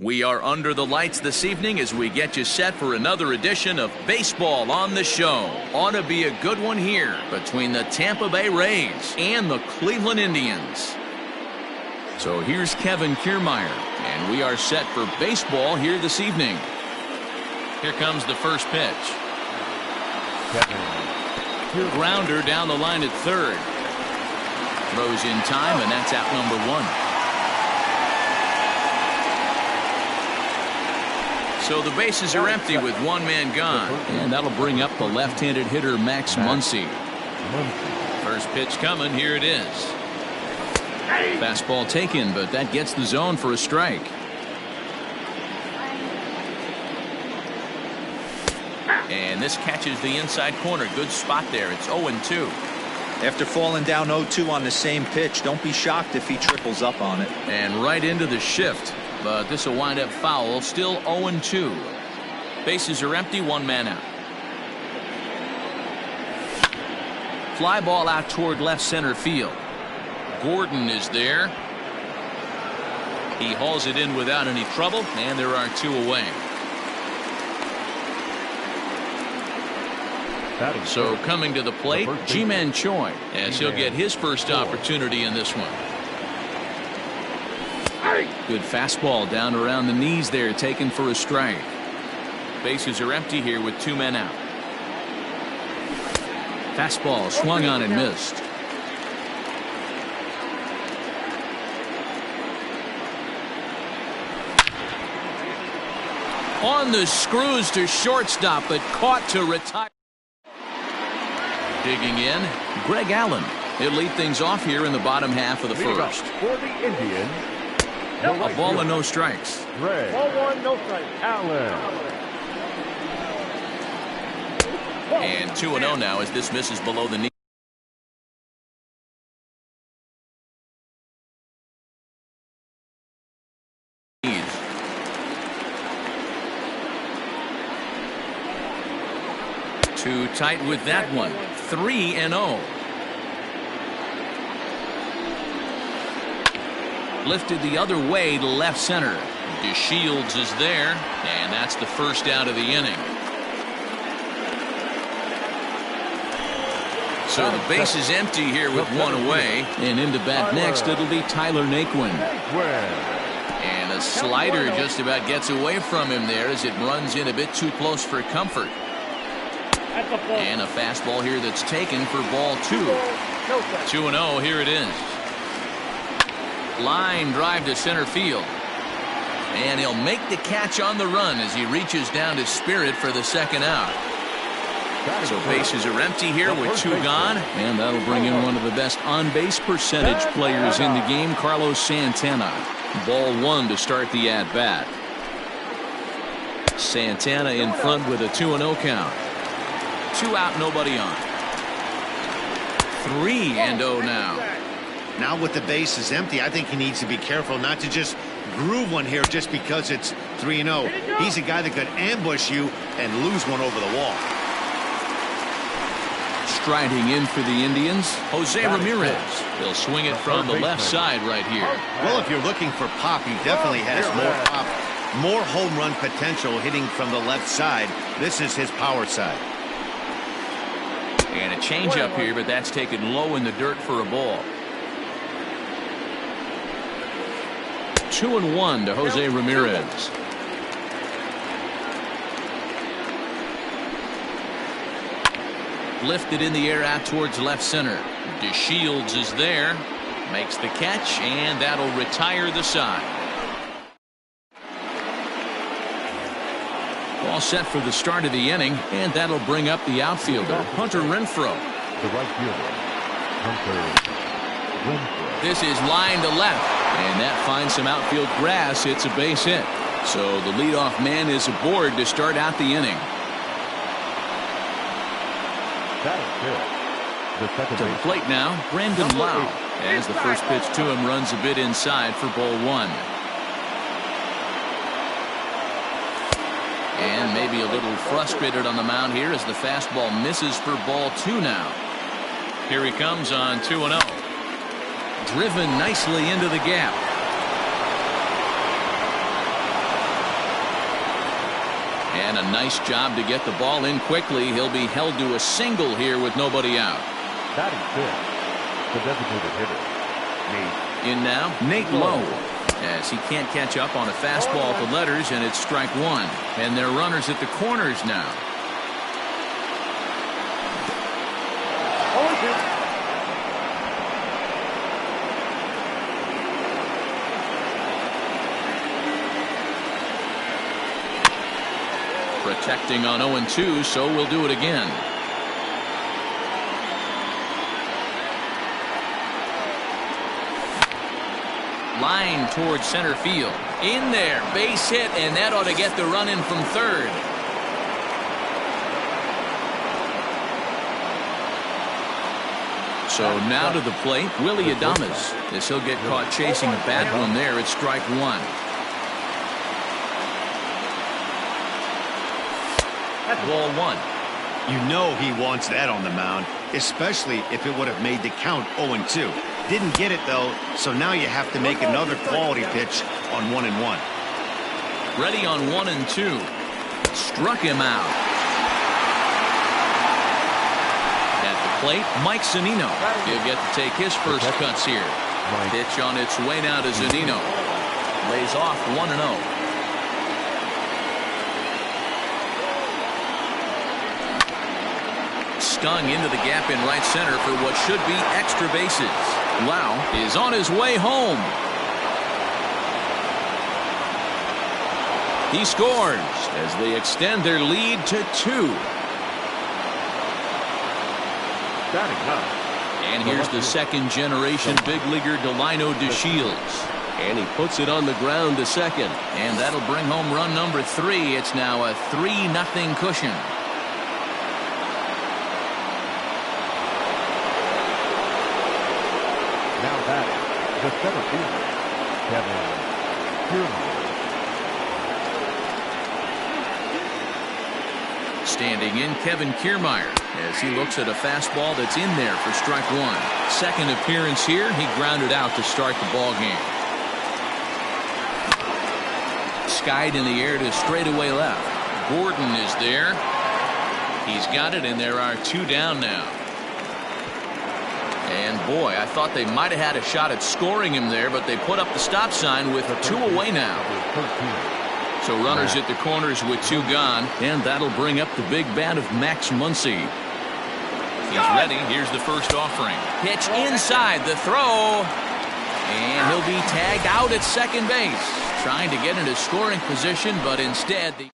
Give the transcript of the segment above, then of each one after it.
We are under the lights this evening as we get you set for another edition of Baseball on the Show. Ought to be a good one here between the Tampa Bay Rays and the Cleveland Indians. So here's Kevin Kiermaier, and we are set for baseball here this evening. Here comes the first pitch. Grounder down the line at third. Throws in time, and that's out number one. So the bases are empty with one man gone. And that'll bring up the left-handed hitter Max Muncy. First pitch coming. Here it is. Fastball taken, but that gets the zone for a strike. And this catches the inside corner. Good spot there. It's 0-2. After falling down 0-2 on the same pitch, don't be shocked if he triples up on it. And right into the shift. But this will wind up foul. Still 0-2. Bases are empty. One man out. Fly ball out toward left center field. Gordon is there. He hauls it in without any trouble, and there are two away. So coming to the plate, Ji-Man Choi, as he'll get his first opportunity in this one. Good fastball down around the knees there, taken for a strike. Bases are empty here with two men out. Fastball swung on and missed. On the screws to shortstop, but caught to retire. Digging in, Greg Allen. He'll lead things off here in the bottom half of the first. For the Indians, a ball and no strikes. Greg. Ball one, no strikes. Allen. And 2-0 now as this misses below the knee. Too tight with that one. 3-0. Lifted the other way to left center. DeShields is there, and that's the first out of the inning. So the base is empty here with one away, and into bat next it'll be Tyler Naquin. And a slider just about gets away from him there as it runs in a bit too close for comfort. And a fastball here that's taken for ball two. 2-0, here it is. Line drive to center field. And he'll make the catch on the run as he reaches down to Spirit for the second out. So bases are empty here with two gone. And that'll bring in one of the best on-base percentage players in the game, Carlos Santana. Ball one to start the at-bat. Santana in front with a 2-0 count. Two out, nobody on. 3-0 now. Now with the bases empty, I think he needs to be careful not to just groove one here just because it's 3-0. He's a guy that could ambush you and lose one over the wall. Striding in for the Indians, Jose Ramirez. He'll swing it from the left side right here. Well, if you're looking for pop, he definitely has more pop, more home run potential hitting from the left side. This is his power side. And a changeup here, but that's taken low in the dirt for a ball. 2-1 to Jose Ramirez. Lifted in the air out towards left center. DeShields is there. Makes the catch, and that'll retire the side. All set for the start of the inning, and that'll bring up the outfielder, Hunter Renfroe. The right fielder, Hunter Renfroe. This is line to left. And that finds some outfield grass. It's a base hit. So the leadoff man is aboard to start out the inning. To the plate now, Brandon Lau, as the first pitch to him runs a bit inside for ball one. And maybe a little frustrated on the mound here as the fastball misses for ball two now. Here he comes on 2-0. Driven nicely into the gap. And a nice job to get the ball in quickly. He'll be held to a single here with nobody out. Batting fifth, the designated hitter, Nate. In now, Nate Lowe, as he can't catch up on a fastball at the letters, and it's strike one. And they're runners at the corners now. Protecting on 0-2, so we'll do it again. Line towards center field. In there, base hit, and that ought to get the run in from third. So now to the plate, Willie Adames. As he'll get caught chasing a bad one there, it's strike one. Ball one. You know he wants that on the mound, especially if it would have made the count 0-2. Didn't get it, though, so now you have to make another quality pitch on 1-1. Ready on 1-2. Struck him out. At the plate, Mike Zunino. He'll get to take his first cuts here. Pitch on its way now to Zunino. Lays off 1-0. Stung into the gap in right center for what should be extra bases. Lau is on his way home. He scores as they extend their lead to 2. And here's the second generation big leaguer Delino DeShields. And he puts it on the ground to second. And that'll bring home run number 3. It's now a 3-0 cushion. Now batting, the center fielder, Kevin Kiermaier. Standing in, Kevin Kiermaier, as he looks at a fastball that's in there for strike one. Second appearance here, he grounded out to start the ball game. Skied in the air to straightaway left. Gordon is there. He's got it, and there are 2 down now. And boy, I thought they might have had a shot at scoring him there, but they put up the stop sign with 2 away now. So runners at the corners with 2 gone, and that'll bring up the big bat of Max Muncy. He's ready. Here's the first offering. Pitch inside the throw, and he'll be tagged out at second base. Trying to get into scoring position, but instead the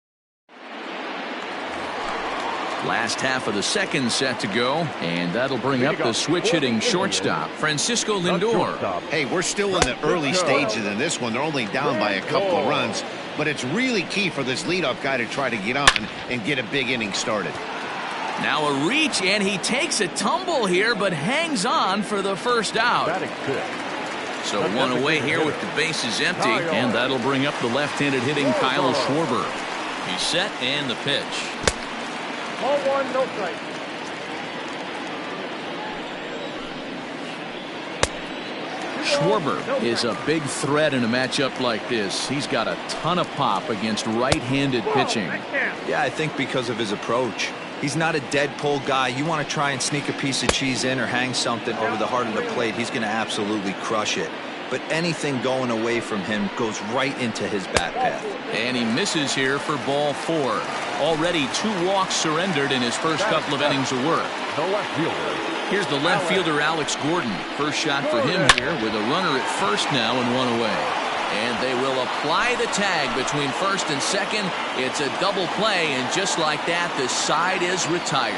last half of the second set to go, and that'll bring up the switch-hitting shortstop, Francisco Lindor. Hey, we're still in the early stages in this one. They're only down by a couple of runs, but it's really key for this leadoff guy to try to get on and get a big inning started. Now a reach, and he takes a tumble here, but hangs on for the first out. So 1 away here with the bases empty, and that'll bring up the left-handed hitting Kyle Schwarber. He's set, and the pitch. 0-1, no strike. Schwarber is a big threat in a matchup like this. He's got a ton of pop against right-handed pitching. Yeah, I think because of his approach. He's not a dead pull guy. You want to try and sneak a piece of cheese in or hang something over the heart of the plate, he's going to absolutely crush it. But anything going away from him goes right into his bat path. And he misses here for ball 4. Already 2 walks surrendered in his first couple of innings of work. The left fielder. Here's the left fielder, Alex Gordon. First shot for him here with a runner at first now and 1 away. And they will apply the tag between first and second. It's a double play, and just like that, the side is retired.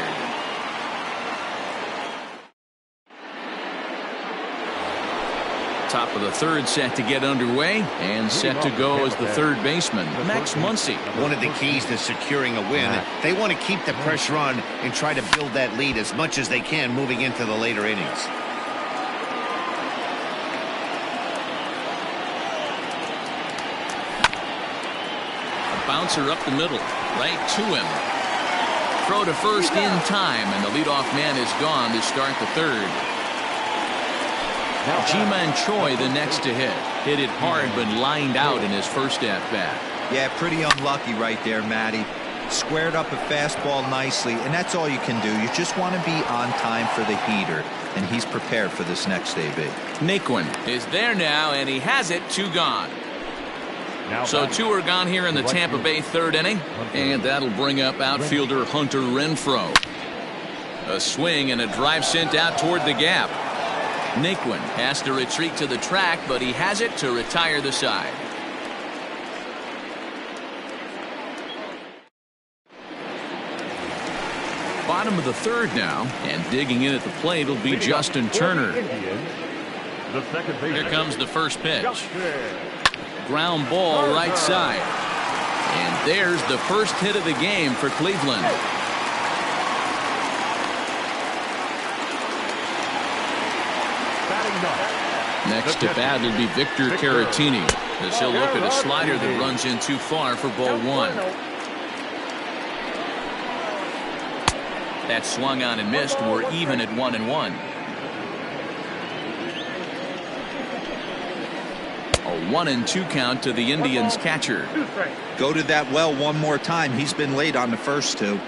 Top of the third set to get underway, and set to go as the third baseman, Max Muncy. One of the keys to securing a win, they want to keep the pressure on and try to build that lead as much as they can moving into the later innings. A bouncer up the middle, right to him. Throw to first in time, and the leadoff man is gone to start the third. Ji-Man Choi the next to hit. Hit it hard but lined out in his first at-bat. Yeah, pretty unlucky right there, Matty. Squared up a fastball nicely, and that's all you can do. You just want to be on time for the heater, and he's prepared for this next AB. Naquin is there now, and he has it. 2 gone. So 2 are gone here in the Tampa Bay third inning, and that'll bring up outfielder Hunter Renfroe. A swing and a drive sent out toward the gap. Naquin has to retreat to the track, but he has it to retire the side. Bottom of the third now, and digging in at the plate will be Justin Turner. Here comes the first pitch. Ground ball right side. And there's the first hit of the game for Cleveland. Next to bat will be Victor Caratini, as he'll look at a slider that runs in too far for ball 1. That swung on and missed. We're even at 1-1. A 1-2 count to the Indians catcher. Go to that well one more time. He's been late on the first 2.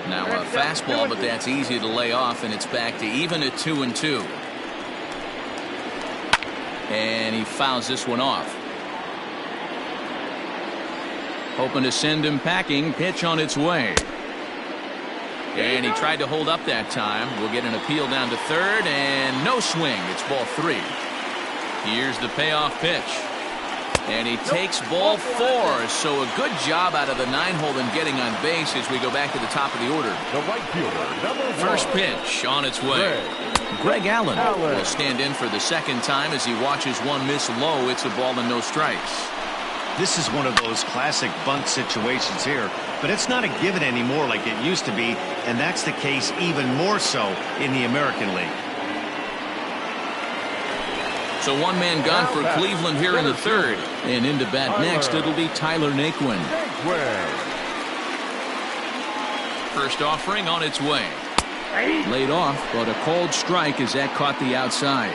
Now a fastball, but that's easy to lay off, and it's back to even at 2-2. And he fouls this one off. Hoping to send him packing. Pitch on its way. And he tried to hold up that time. We'll get an appeal down to third, and no swing. It's ball 3. Here's the payoff pitch. And he takes ball 4. So a good job out of the 9-hole in getting on base as we go back to the top of the order. The right fielder, number 1. First pitch on its way. Greg Allen will stand in for the second time as he watches one miss low. It's a ball and no strikes. This is one of those classic bunt situations here, but it's not a given anymore like it used to be, and that's the case even more so in the American League. So one man gone for Cleveland here in the third, and into bat next it'll be Tyler Naquin. First offering on its way. Laid off, but a cold strike as that caught the outside.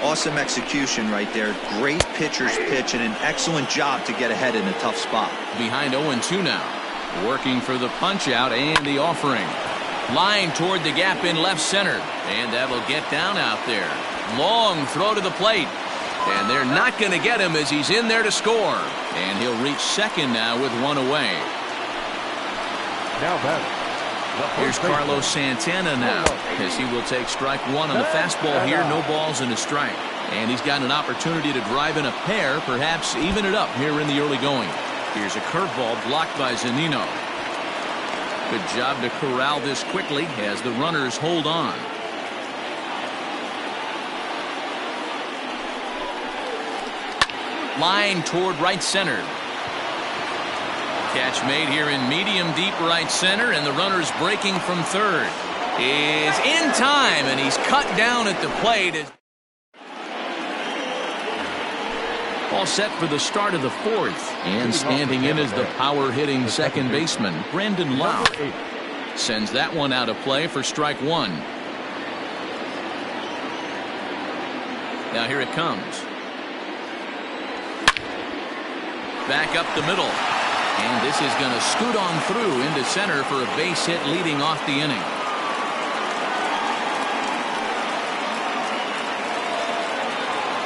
Awesome execution right there. Great pitcher's pitch and an excellent job to get ahead in a tough spot. Behind 0-2 now. Working for the punch out and the offering. Line toward the gap in left center. And that'll get down out there. Long throw to the plate. And they're not going to get him as he's in there to score. And he'll reach second now with 1 away. Now batting. Here's Carlos Santana now, as he will take strike 1 on the fastball here. No balls and a strike. And he's got an opportunity to drive in a pair, perhaps even it up here in the early going. Here's a curveball blocked by Zunino. Good job to corral this quickly as the runners hold on. Line toward right center. Catch made here in medium deep right center, and the runner's breaking from third is in time, and he's cut down at the plate. All set for the start of the fourth, and standing in is the power hitting second baseman Brandon Lau. Sends that one out of play for strike 1. Now here it comes. Back up the middle. And this is going to scoot on through into center for a base hit leading off the inning.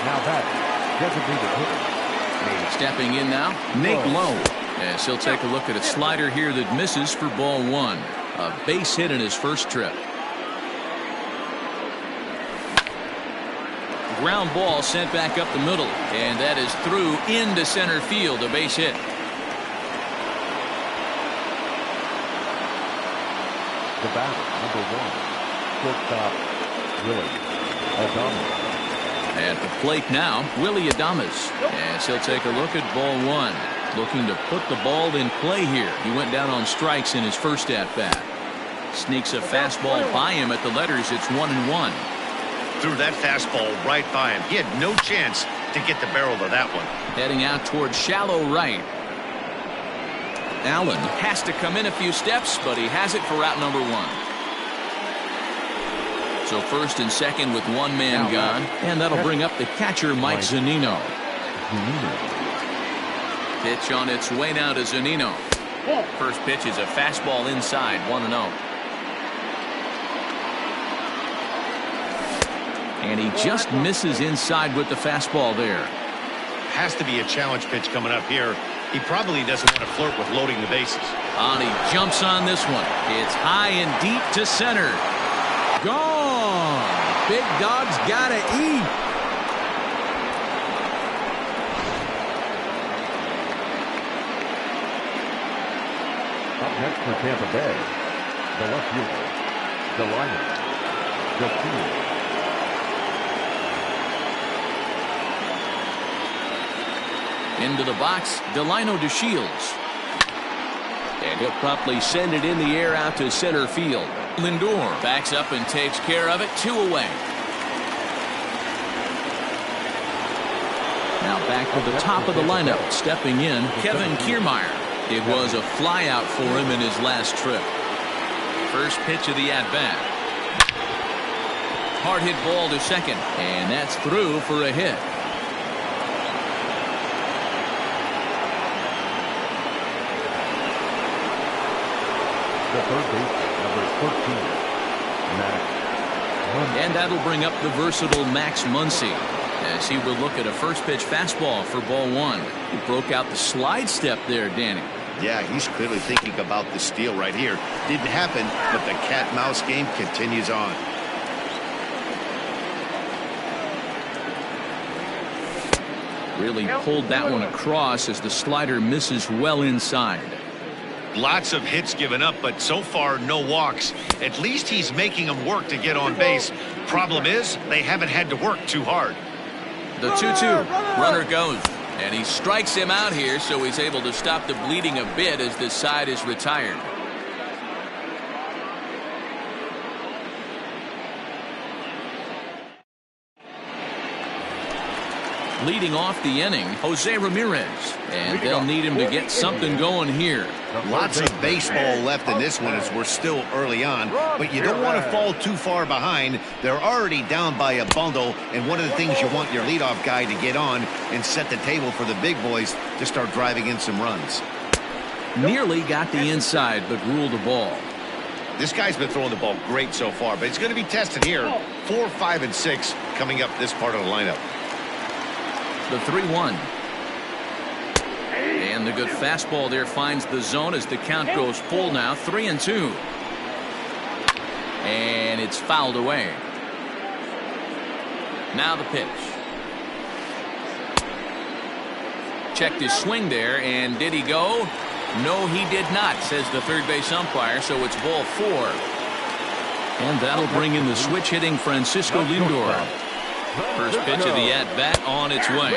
Now batting, designated hitter. Stepping in now, Nate Lowe. As he'll take a look at a slider here that misses for ball 1. A base hit in his first trip. Ground ball sent back up the middle, and that is through into center field, a base hit. The batter, number 1, shortstop Willie. At the plate now, Willie Adames. As he'll take a look at ball one. Looking to put the ball in play here. He went down on strikes in his first at-bat. Sneaks a fastball by him at the letters. It's 1-1. Threw that fastball right by him. He had no chance to get the barrel of that one. Heading out towards shallow right. Allen has to come in a few steps, but he has it for route number one. So first and second with one man gone, and that'll bring up the catcher, Mike Zunino. Pitch on its way now to Zunino. First pitch is a fastball inside, 1-0. And he just misses inside with the fastball there. Has to be a challenge pitch coming up here. He probably doesn't want to flirt with loading the bases. And he jumps on this one. It's high and deep to center. Gone. Big dog's gotta eat. Up next for Tampa Bay, the left fielder, Delino. Into the box, Delino DeShields. And he'll promptly send it in the air out to center field. Lindor backs up and takes care of it. 2 away. Now back to the top of the lineup. Stepping in, Kevin Kiermaier. It was a flyout for him in his last trip. First pitch of the at-bat. Hard hit ball to second. And that's through for a hit. The third base, number 13, Max Muncy. And that'll bring up the versatile Max Muncy as he will look at a first pitch fastball for ball one. He broke out the slide step there, Danny. Yeah, he's clearly thinking about the steal right here. Didn't happen, but the cat-mouse game continues on. Really pulled that one across as the slider misses well inside. Lots of hits given up, but so far no walks. At least he's making them work to get on base. Problem is, they haven't had to work too hard. The 2-2. Runner goes. And he strikes him out here, so he's able to stop the bleeding a bit as this side is retired. Leading off the inning, Jose Ramirez. And they'll need him to get something going here. Lots of baseball left in this one as we're still early on, but you don't want to fall too far behind. They're already down by a bundle, and one of the things you want your leadoff guy to get on and set the table for the big boys to start driving in some runs. Nearly got the inside, but ruled the ball. This guy's been throwing the ball great so far, but it's going to be tested here. 4, 5, and 6 coming up this part of the lineup. The 3-1. And the good fastball there finds the zone as the count goes full now. 3-2. And it's fouled away. Now the pitch. Checked his swing there, and did he go? No, he did not, says the third base umpire, so it's ball 4. And that'll bring in the switch hitting Francisco Lindor. First pitch of the at-bat on its way.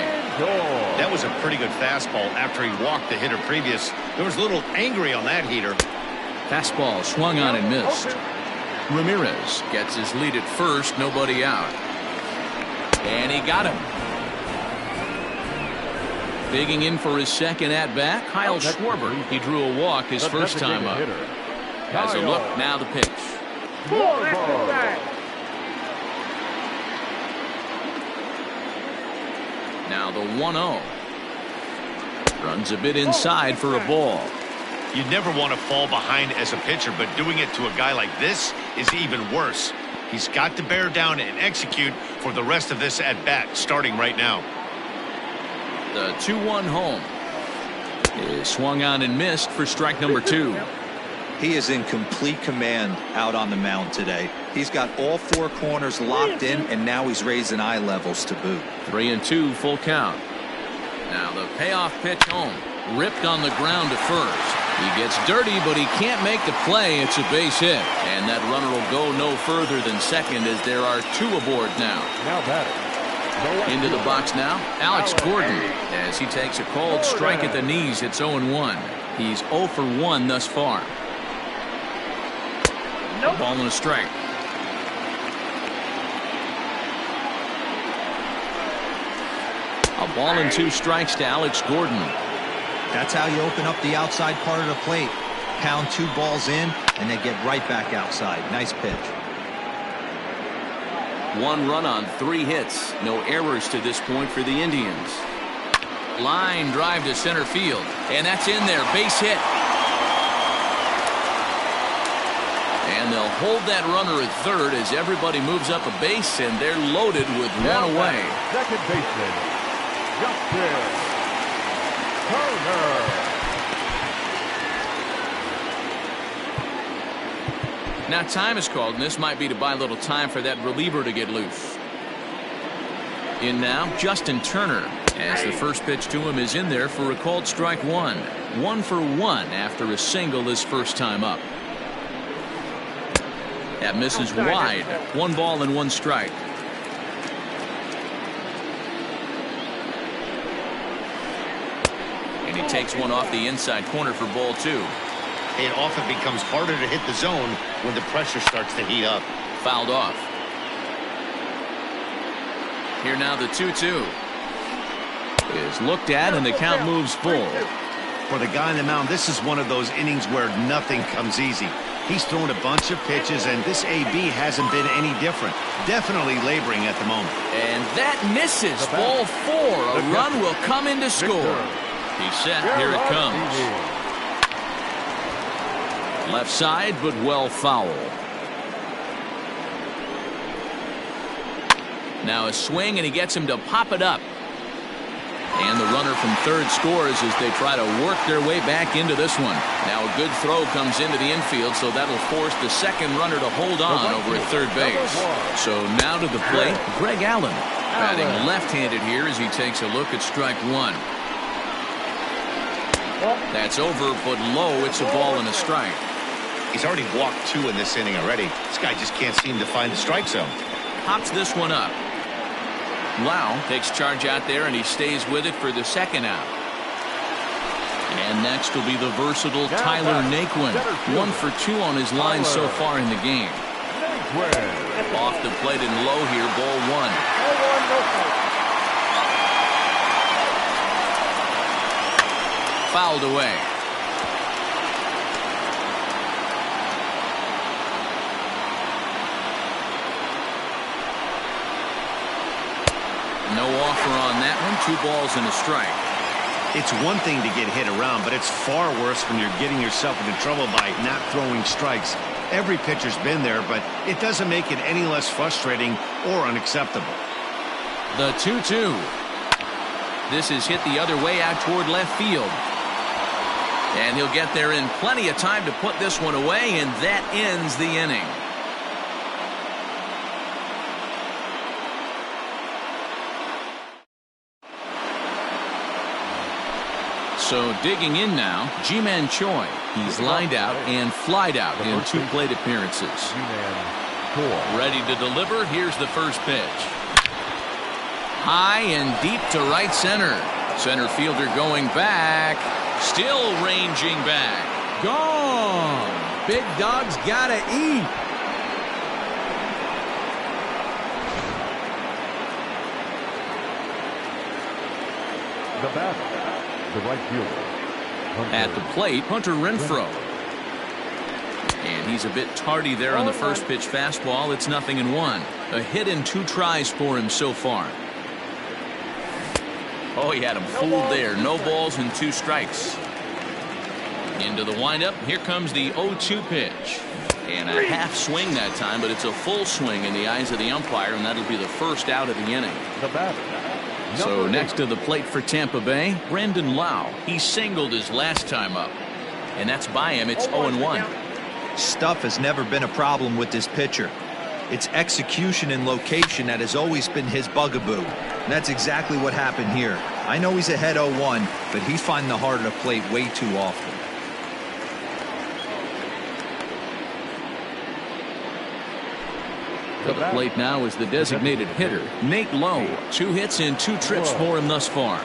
That was a pretty good fastball after he walked the hitter previous. There was a little angry on that heater. Fastball swung on and missed. Ramirez gets his lead at first, nobody out. And he got him. Digging in for his second at-bat, Kyle Schwarber. He drew a walk his first time up. Has a look, now the pitch. Now the 1-0. Runs a bit inside for a ball. You never want to fall behind as a pitcher, but doing it to a guy like this is even worse. He's got to bear down and execute for the rest of this at-bat, starting right now. The 2-1 home is swung on and missed for strike number 2. He is in complete command out on the mound today. He's got all 4 corners locked in, and now he's raising eye levels to boot. 3-2 full count. Now the payoff pitch home. Ripped on the ground to first. He gets dirty, but he can't make the play. It's a base hit. And that runner will go no further than second as there are two aboard now. Now batting. Into the box now, Alex Gordon. As he takes a called strike at the knees, it's 0-1. He's 0 for 1 thus far. Ball and a strike. A ball and 2 strikes to Alex Gordon. That's how you open up the outside part of the plate. Pound 2 balls in, and then get right back outside. Nice pitch. 1 run on 3 hits. No errors to this point for the Indians. Line drive to center field. And that's in there. Base hit. And they'll hold that runner at third as everybody moves up a base, and they're loaded with one away. Second baseman, Justin Turner. Now time is called, and this might be to buy a little time for that reliever to get loose. In now, Justin Turner, as the first pitch to him is in there for a called strike 1. 1 for 1 after a single his first time up. That misses wide. 1 ball and 1 strike. And he takes one off the inside corner for ball 2. It often becomes harder to hit the zone when the pressure starts to heat up. Fouled off. Here now the 2-2 is looked at, and the count moves full. For the guy on the mound, this is one of those innings where nothing comes easy. He's thrown a bunch of pitches, and this AB hasn't been any different. Definitely laboring at the moment. And that misses. Ball 4. A run will come in to score. He's set. Here it comes. Left side, but well foul. Now a swing, and he gets him to pop it up. And the runner from third scores as they try to work their way back into this one. Now a good throw comes into the infield, so that'll force the second runner to hold on over at third base. So now to the plate, Greg Allen. Batting left-handed here as he takes a look at strike 1. That's over, but low. It's a ball and a strike. He's already walked 2 in this inning already. This guy just can't seem to find the strike zone. Pops this one up. Lau takes charge out there, and he stays with it for the second out. And next will be the versatile Tyler Naquin. 1 for 2 on his line so far in the game. Off the plate and low here, ball 1. Fouled away. No offer on that one. 2 balls and a strike. It's one thing to get hit around, but it's far worse when you're getting yourself into trouble by not throwing strikes. Every pitcher's been there, but it doesn't make it any less frustrating or unacceptable. The 2-2. This is hit the other way out toward left field. And he'll get there in plenty of time to put this one away, and that ends the inning. So digging in now, Ji-Man Choi. He's lined out and flied out in 2 plate appearances. Ready to deliver. Here's the first pitch. High and deep to right center. Center fielder going back. Still ranging back. Gone. Big dog's gotta eat. The batter, the right fielder. At the plate, Hunter Renfroe. And he's a bit tardy there on the first pitch fastball. It's 0-1. A hit in 2 tries for him so far. Oh, he had him fooled there. No balls and 2 strikes. Into the windup. Here comes the 0-2 pitch. And a half swing that time, but it's a full swing in the eyes of the umpire, and that'll be the first out of the inning. The batter. So next to the plate for Tampa Bay, Brandon Lau. He singled his last time up. And that's by him. It's 0-1. Stuff has never been a problem with this pitcher. It's execution and location that has always been his bugaboo. And that's exactly what happened here. I know he's ahead 0-1, but he's finding the heart of the plate way too often. To the plate now is the designated hitter, Nate Lowe. 2 hits in 2 trips for him thus far.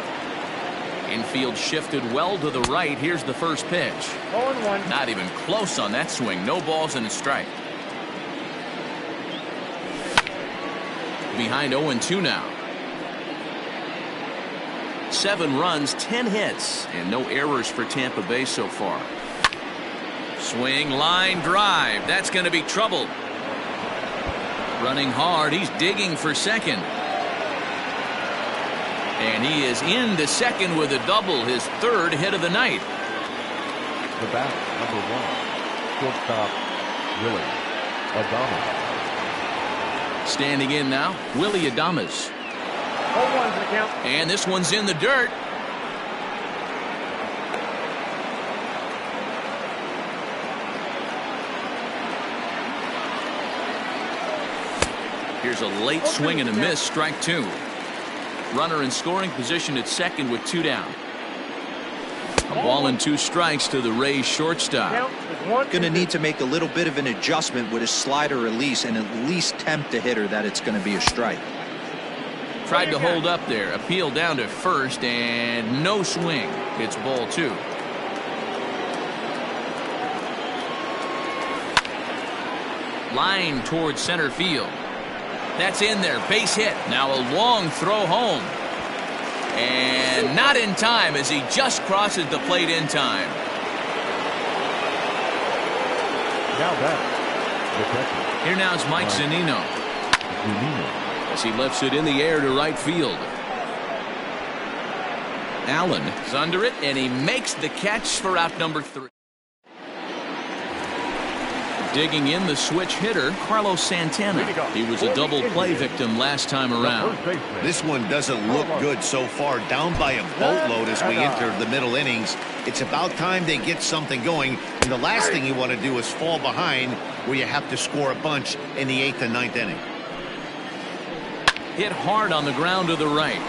Infield shifted well to the right. Here's the first pitch. 0-1. Not even close on that swing. No balls and a strike. Behind 0-2 now. 7 runs, 10 hits, and no errors for Tampa Bay so far. Swing, line drive. That's going to be trouble. Running hard. He's digging for second. And he is into second with a double, his 3rd hit of the night. The bat, number 1, shortstop, Willie Adames. Standing in now, Willie Adames. 0-1's the count. And this one's in the dirt. Here's a late swing and a miss, strike 2. Runner in scoring position at second with 2 down. A ball and 2 strikes to the Rays shortstop. Going to need to make a little bit of an adjustment with his slider release and at least tempt the hitter that it's going to be a strike. Tried to hold up there. Appeal down to first and no swing. It's ball 2. Line towards center field. That's in there. Base hit. Now a long throw home. And not in time as he just crosses the plate in time. Now that, the catcher. Here now is Mike Zunino. As he lifts it in the air to right field. Allen is under it, and he makes the catch for out number 3. Digging in the switch hitter, Carlos Santana. He was a double play victim last time around. This one doesn't look good so far. Down by a boatload as we enter the middle innings. It's about time they get something going. And the last thing you want to do is fall behind where you have to score a bunch in the 8th and 9th inning. Hit hard on the ground to the right.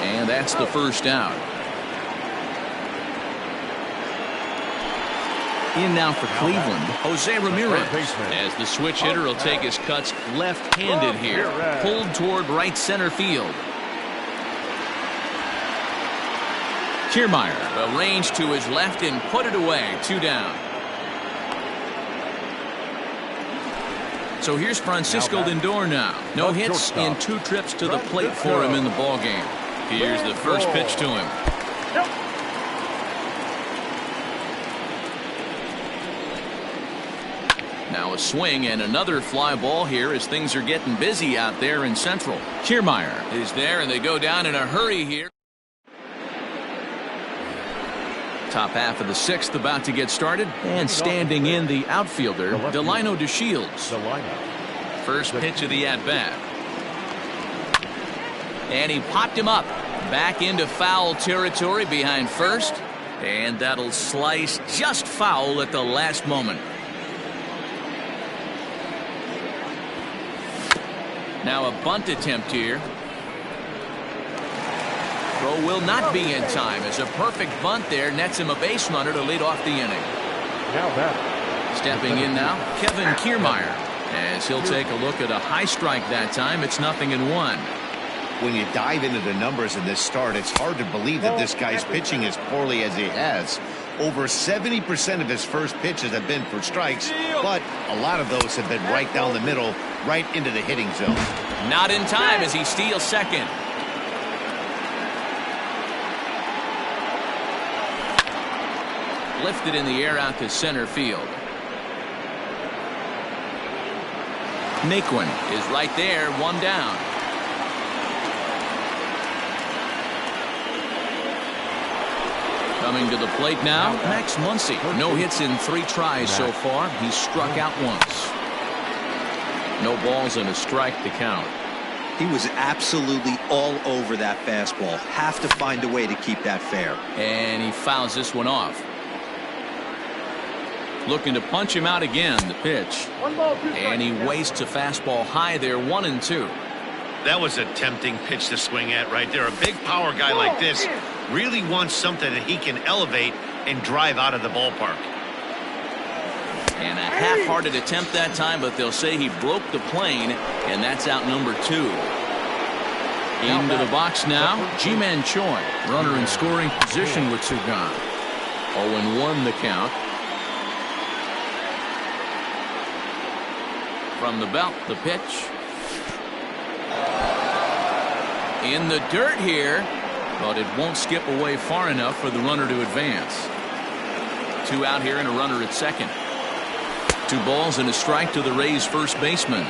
And that's the first out. In now for Cleveland, Jose Ramirez. As the switch hitter will take his cuts left-handed here. Pulled toward right center field. Kiermaier arranged to his left and put it away. 2 down. So here's Francisco Lindor now. No hits in 2 trips to the plate for him in the ballgame. Here's the first pitch to him. Now a swing and another fly ball here as things are getting busy out there in Central. Kiermaier is there, and they go down in a hurry here. Top half of the 6th about to get started, and standing in the outfielder, Delino DeShields. First pitch of the at-bat. And he popped him up. Back into foul territory behind first. And that'll slice just foul at the last moment. Now a bunt attempt here. Throw will not be in time as a perfect bunt there nets him a base runner to lead off the inning. Now that. Stepping in now, Kevin Kiermaier. As he'll take a look at a high strike that time. It's 0-1. When you dive into the numbers in this start, it's hard to believe that this guy's pitching as poorly as he has. Over 70% of his first pitches have been for strikes, but a lot of those have been right down the middle, right into the hitting zone. Not in time as he steals second. Lifted in the air out to center field. Naquin is right there, 1 down. Coming to the plate now, Max Muncy. No hits in 3 tries so far. He's struck out once. No balls and a strike to count. He was absolutely all over that fastball. Have to find a way to keep that fair. And he fouls this one off. Looking to punch him out again, the pitch. And he wastes a fastball high there, 1-2. That was a tempting pitch to swing at right there. A big power guy like this really wants something that he can elevate and drive out of the ballpark. And a half-hearted attempt that time, but they'll say he broke the plane, and that's out number 2. Into the box now, Ji-Man Choi. Runner in scoring position with 2 gone. 0-1 the count. From the belt, the pitch. In the dirt here, but it won't skip away far enough for the runner to advance. 2 out here and a runner at second. 2 balls and a strike to the Rays first baseman.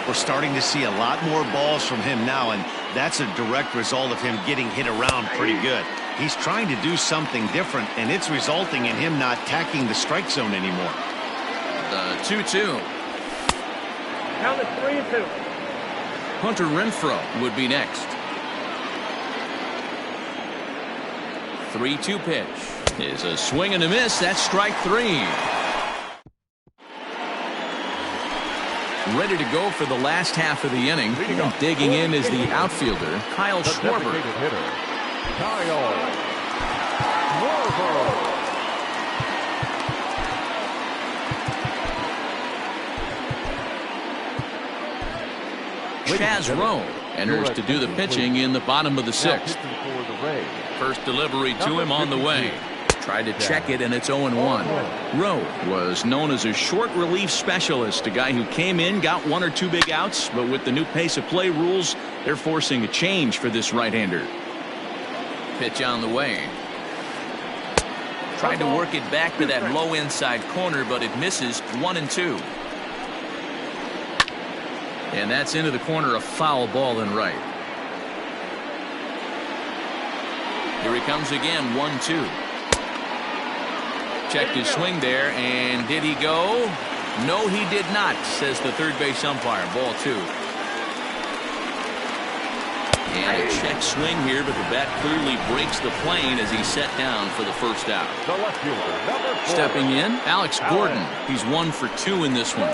We're starting to see a lot more balls from him now, and that's a direct result of him getting hit around pretty good. He's trying to do something different, and it's resulting in him not tacking the strike zone anymore. The 2-2. Count is 3-2. Hunter Renfroe would be next. 3-2 pitch is a swing and a miss. That's strike 3. Ready to go for the last half of the inning. Digging in is the outfielder, Kyle Schwarber. Chaz Rowe enters to do the pitching in the bottom of the 6th. First delivery to him on the way. Tried to check it, and it's 0-1. Rowe was known as a short relief specialist, a guy who came in, got 1 or 2 big outs, but with the new pace of play rules, they're forcing a change for this right-hander. Pitch on the way. Tried to work it back to that low inside corner, but it misses. 1-2. And that's into the corner, a foul ball and right. Here he comes again, 1-2. Checked his swing there, and did he go? No, he did not, says the third base umpire. Ball 2. And a check swing here, but the bat clearly breaks the plane as he's set down for the first out. Stepping in, Alex Gordon. He's 1 for 2 in this one.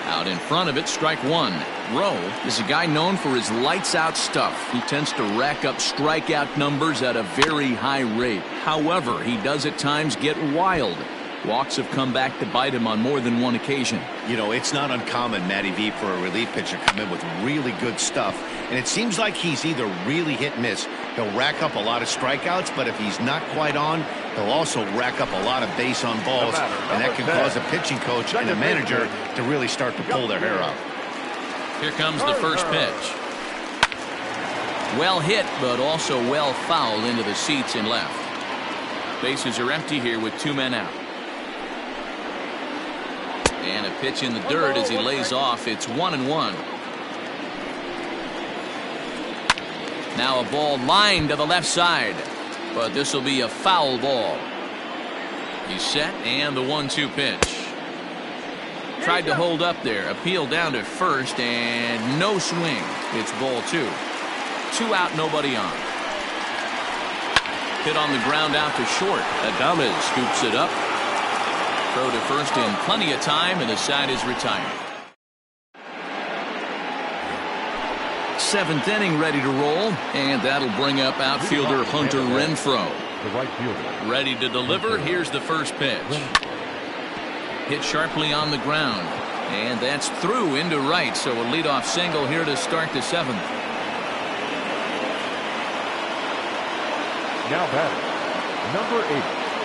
Out in front of it, strike 1. Rowe is a guy known for his lights-out stuff. He tends to rack up strikeout numbers at a very high rate. However, he does at times get wild. Walks have come back to bite him on more than 1 occasion. You know, it's not uncommon, Matty V, for a relief pitcher to come in with really good stuff. And it seems like he's either really hit and miss. He'll rack up a lot of strikeouts, but if he's not quite on, he'll also rack up a lot of base on balls. And that can cause a pitching coach and a manager to really start to pull their hair out. Here comes the first pitch. Well hit, but also well fouled into the seats and left. Bases are empty here with 2 men out. And a pitch in the dirt as he lays off. It's 1-1. Now a ball lined to the left side, but this will be a foul ball. He's set, and the 1-2 pitch. Tried to hold up there, appealed down to first, and no swing. It's ball 2. 2 out, nobody on. Hit on the ground out to short. Adames scoops it up. Throw to first in plenty of time, and the side is retired. 7th inning ready to roll, and that'll bring up outfielder Hunter Renfroe. The right fielder. Ready to deliver. Here's the first pitch. Hit sharply on the ground, and that's through into right, so a leadoff single here to start the 7th. Now batting, number 8.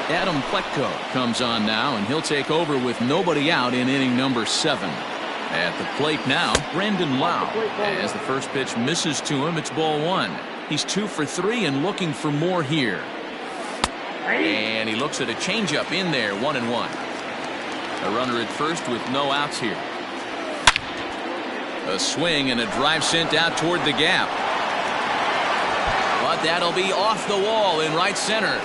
Adam Pletko comes on now, and he'll take over with nobody out in inning number 7. At the plate now, Brandon Lau. As the first pitch misses to him, it's ball 1. He's 2 for 3 and looking for more here. And he looks at a changeup in there, 1-1. A runner at first with no outs here. A swing and a drive sent out toward the gap. But that'll be off the wall in right center.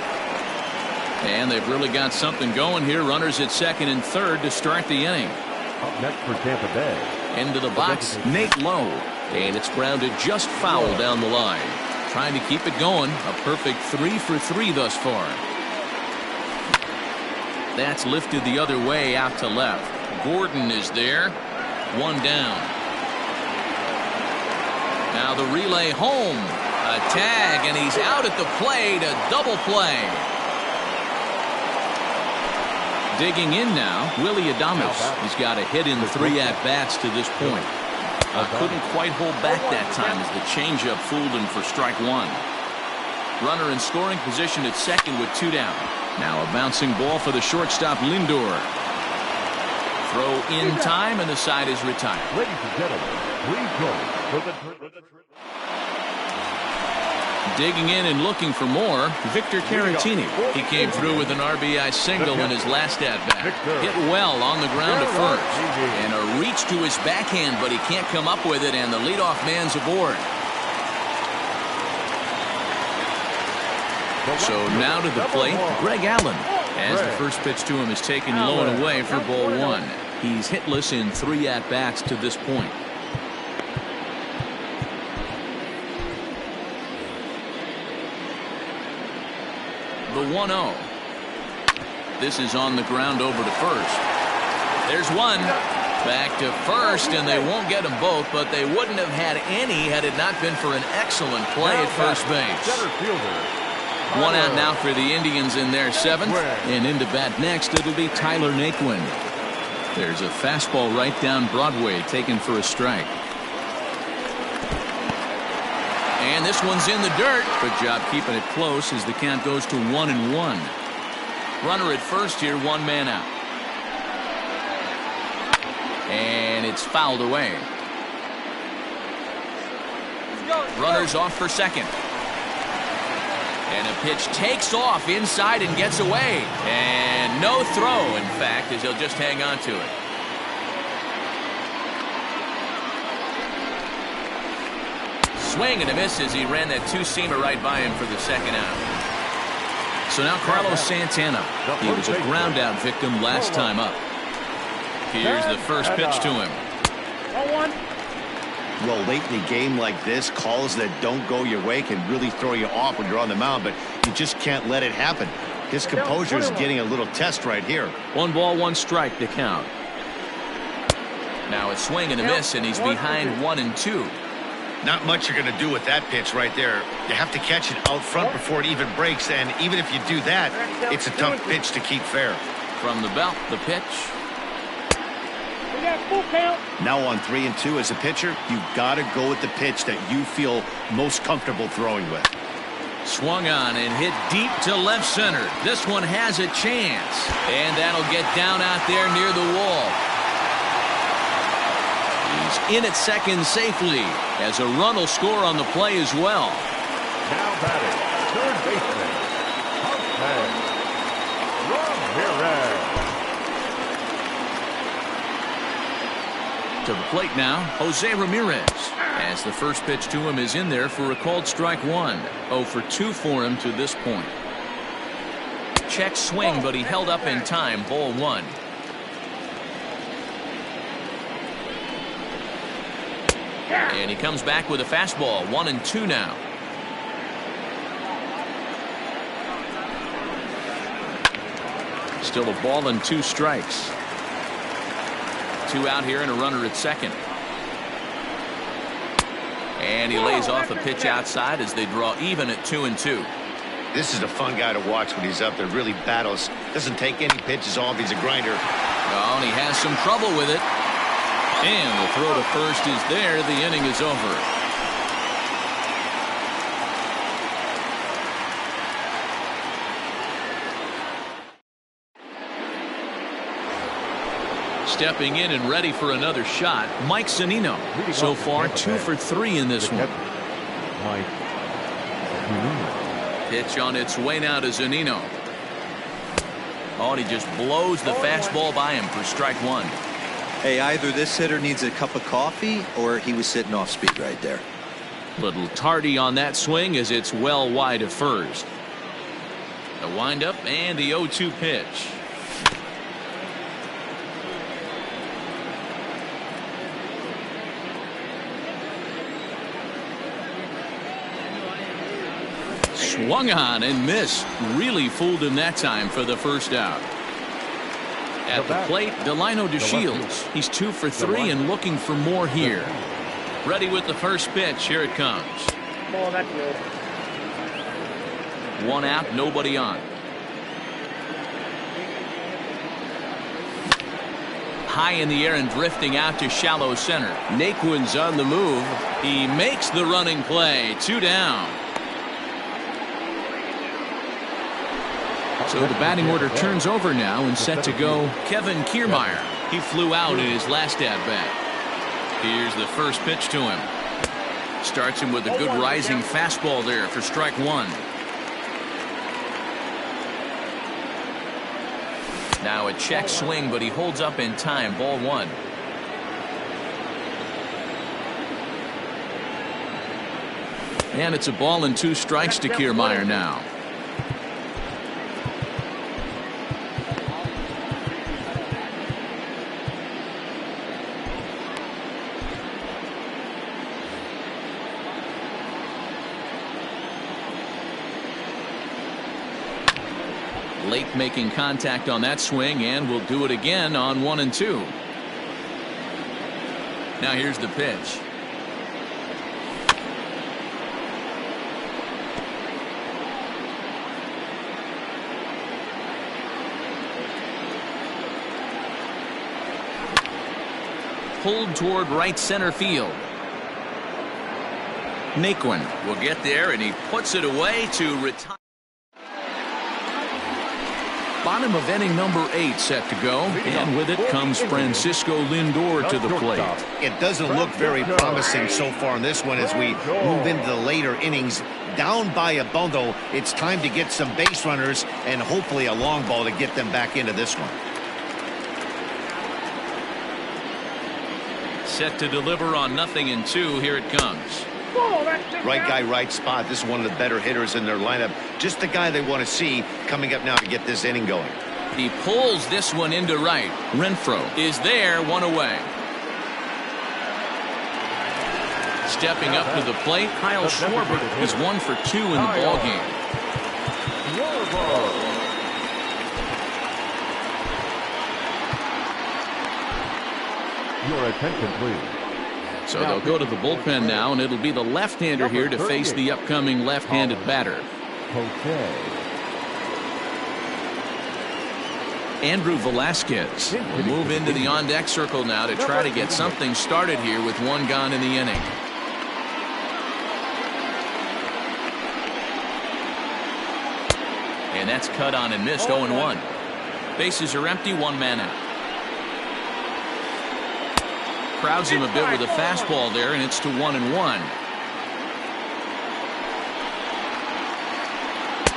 And they've really got something going here. Runners at second and third to start the inning. Up next for Tampa Bay. Into the box, Nate Lowe. And it's grounded just foul down the line. Trying to keep it going. A perfect 3 for 3 thus far. That's lifted the other way out to left. Gordon is there. 1 down. Now the relay home. A tag, and he's out at the plate. A double play. Digging in now, Willie Adames. He's got a hit in 3 at-bats to this point. Couldn't quite hold back that time as the changeup fooled him for strike 1. Runner in scoring position at second with 2 down. Now a bouncing ball for the shortstop Lindor. Throw in time, and the side is retired. Ladies and gentlemen, please join for the Digging in and looking for more, Victor Caratini. He came through with an RBI single in his last at-bat. Hit well on the ground to first. And a reach to his backhand, but he can't come up with it, and the leadoff man's aboard. So now to the plate, Greg Allen, as the first pitch to him is taken low and away for ball 1. He's hitless in 3 at-bats to this point. The 1-0. This is on the ground over to first. There's one. Back to first, and they won't get them both, but they wouldn't have had any had it not been for an excellent play at first base. One out now for the Indians in their 7th, and into bat next it'll be Tyler Naquin. There's a fastball right down Broadway taken for a strike. And this one's in the dirt. Good job keeping it close as the count goes to 1-1. Runner at first here, 1 man out. And it's fouled away. Runner's off for second. And a pitch takes off inside and gets away. And no throw, in fact, as he'll just hang on to it. Swing and a miss as he ran that 2-seamer right by him for the second out. So now Carlos Santana. He was a ground out victim last time up. Here's the first pitch to him. Well, late in a game like this, calls that don't go your way can really throw you off when you're on the mound, but you just can't let it happen. His composure is getting a little test right here. 1 ball, 1 strike to count. Now a swing and a miss, and he's behind 1-2. Not much you're going to do with that pitch right there. You have to catch it out front before it even breaks, and even if you do that, it's a tough pitch to keep fair. From the belt, the pitch. Now on 3-2 as a pitcher, you've got to go with the pitch that you feel most comfortable throwing with. Swung on and hit deep to left center. This one has a chance, and that'll get down out there near the wall. He's in at second safely as a run will score on the play as well. Now batting, third baseman, Ramirez. To the plate now, Jose Ramirez. As the first pitch to him is in there for a called strike 1. 0 for 2 for him to this point. Check swing, but he held up in time. Ball 1. And he comes back with a fastball. 1-2 now. Still a ball and 2 strikes. 2 out here and a runner at second. And he lays off a pitch outside as they draw even at 2-2. This is a fun guy to watch when he's up there. Really battles. Doesn't take any pitches off. He's a grinder. Oh, and he has some trouble with it. And the throw to first is there. The inning is over. Stepping in and ready for another shot, Mike Zunino. So far, 2 for 3 in this one. Pitch on its way now to Zunino. Oh, and he just blows the fastball by him for strike 1. Hey, either this hitter needs a cup of coffee or he was sitting off speed right there. Little tardy on that swing as it's well wide of first. The windup and the 0-2 pitch. Swung on and missed. Really fooled him that time for the first out. At the plate, Delino DeShields. He's 2 for 3 and looking for more here. Ready with the first pitch. Here it comes. Oh, that's good. 1 out, nobody on. high in the air and drifting out to shallow center. Naquin's on the move. He makes the running play. 2 down. So the batting order turns over now and set to go Kevin Kiermaier. He flew out in his last at-bat. Here's the first pitch to him. Starts him with a good rising fastball there for strike 1. Now a check swing, but he holds up in time. Ball 1. And it's a ball and 2 strikes to Kiermaier now. Late making contact on that swing, and will do it again on 1 and 2. Now here's the pitch. Pulled toward right center field. Naquin will get there, and he puts it away to retire. Bottom of inning number 8 set to go, and with it comes Francisco Lindor to the plate. It doesn't look very promising so far in this one as we move into the later innings. Down by a bundle, it's time to get some base runners and hopefully a long ball to get them back into this one. Set to deliver on 0-2. Here it comes. Right guy, right spot. This is one of the better hitters in their lineup. Just the guy they want to see coming up now to get this inning going. He pulls this one into right. Renfroe is there, 1 away. Stepping up to the plate, Kyle Schwarber is 1 for 2 in the ball game. Your attention, please. So they'll go to the bullpen now, and it'll be the left-hander here to face the upcoming left-handed batter. Andrew Velasquez will move into the on-deck circle now to try to get something started here with 1 gone in the inning. And that's cut on and missed. 0-1. Bases are empty. 1 man out. Crowds him a bit with a fastball there, and it's to 1-1.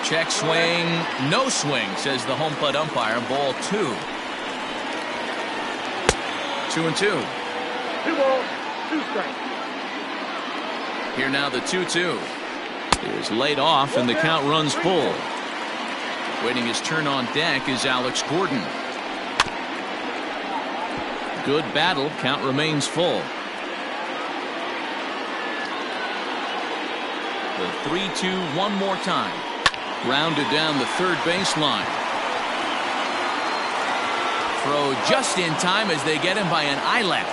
Check swing, no swing, says the home plate umpire. Ball 2. 2-2. 2 balls, 2 strikes. Here now the 2-2 is laid off, and the count runs full. Waiting his turn on deck is Alex Gordon. Good battle. Count remains full. The 3-2 one more time. Rounded down the third baseline. Throw just in time as they get him by an eyelash.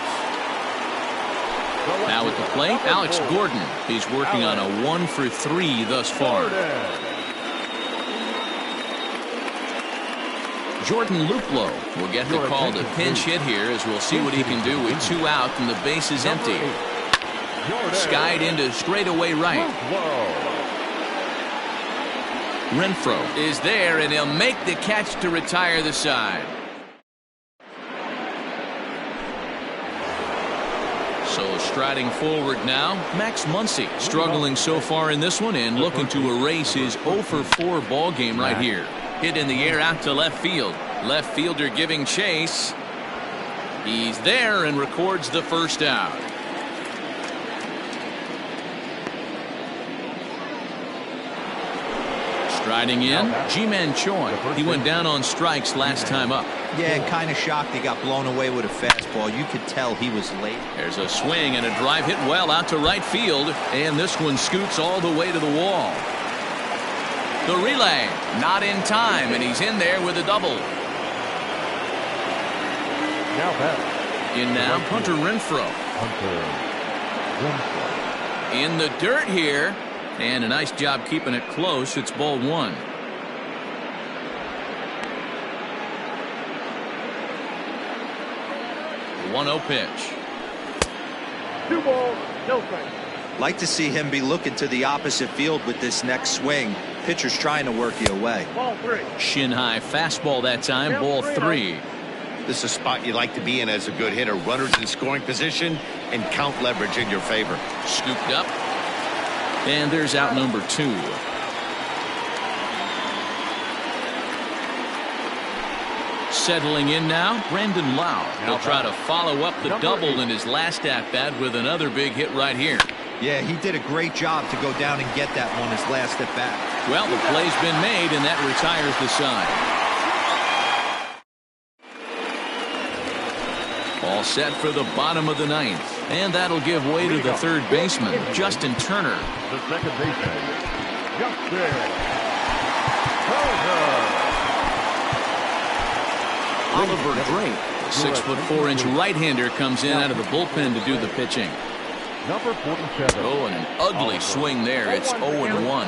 Now at the plate, Alex Gordon. He's working on a 1 for 3 thus far. Jordan Luplow will get the call to pinch hit here, as we'll see what he can do with 2 out and the base is empty. Skied into straightaway right. Renfroe is there, and he'll make the catch to retire the side. So striding forward now, Max Muncy, struggling so far in this one and looking to erase his 0 for 4 ball game right here. Hit in the air out to left field. Left fielder giving chase. He's there and records the first out. Striding in, Ji-Man Choi. He went down on strikes last time up. Yeah, kind of shocked he got blown away with a fastball. You could tell he was late. There's a swing and a drive hit well out to right field, and this one scoots all the way to the wall. The relay, not in time, and he's in there with a double. In now, Hunter Renfroe. In the dirt here, and a nice job keeping it close. It's ball 1. 1-0 pitch. 2 balls, no strikes. Like to see him be looking to the opposite field with this next swing. Pitcher's trying to work you away. Ball 3. Shin high fastball that time. Ball 3. This is a spot you like to be in as a good hitter. Runners in scoring position and count leverage in your favor. Scooped up. And there's out number 2. Settling in now, Brandon Lau. He'll try to follow up the double in his last at-bat with another big hit right here. Yeah, he did a great job to go down and get that one his last at-bat. Well, the play's been made, and that retires the side. All set for the bottom of the 9th. And that'll give way to the third baseman, Justin Turner. The second baseman, Justin Turner. Oliver Drake, the 6'4" right-hander, comes in out of the bullpen to do the pitching. Number 47. Oh, and an ugly swing there. It's 0-1.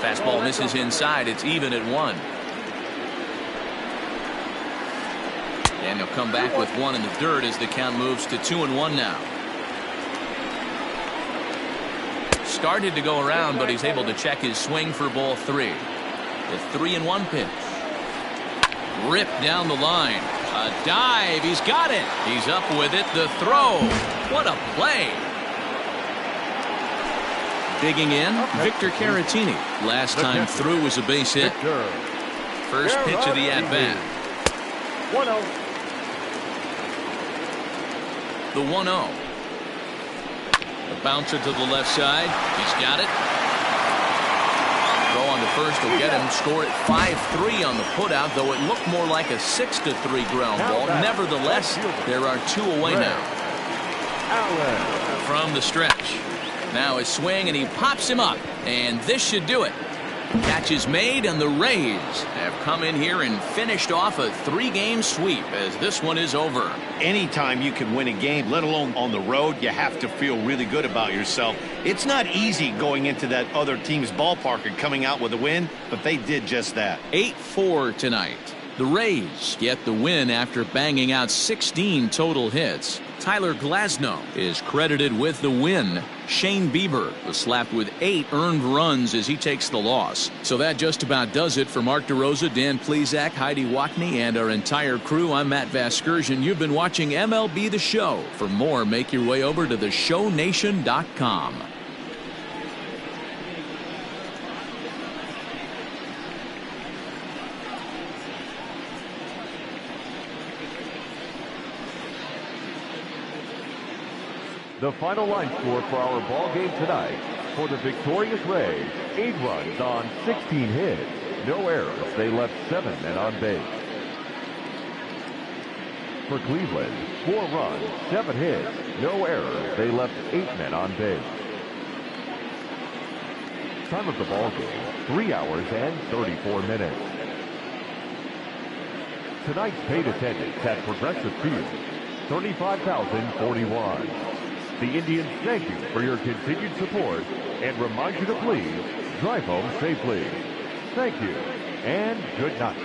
Fastball misses inside. It's even at 1. And he'll come back with 1 in the dirt as the count moves to 2-1 now. Started to go around, but he's able to check his swing for ball 3. The 3-1 pitch. Ripped down the line. A dive. He's got it. He's up with it. The throw. What a play. Digging in, Victor Caratini. Last time through was a base hit. First pitch of the at-bat. 1-0. The 1-0. The bouncer to the left side. He's got it. Throw on to first will get him. Score at 5-3 on the putout, though it looked more like a 6-3 ground ball. Nevertheless, there are 2 away now. From the stretch. Now his swing, and he pops him up. And this should do it. Catch is made, and the Rays have come in here and finished off a 3-game sweep as this one is over. Anytime you can win a game, let alone on the road, you have to feel really good about yourself. It's not easy going into that other team's ballpark and coming out with a win, but they did just that. 8-4 tonight. The Rays get the win after banging out 16 total hits. Tyler Glasnow is credited with the win. Shane Bieber was slapped with 8 earned runs as he takes the loss. So that just about does it for Mark DeRosa, Dan Plesac, Heidi Wackney, and our entire crew. I'm Matt Vasgersian. You've been watching MLB The Show. For more, make your way over to theshownation.com. The final line score for our ball game tonight. For the victorious Rays, 8 runs on 16 hits. No errors. They left 7 men on base. For Cleveland, 4 runs, 7 hits. No errors. They left 8 men on base. Time of the ball game, 3 hours and 34 minutes. Tonight's paid attendance at Progressive Field, 35,041. The Indians thank you for your continued support and remind you to please drive home safely. Thank you and good night.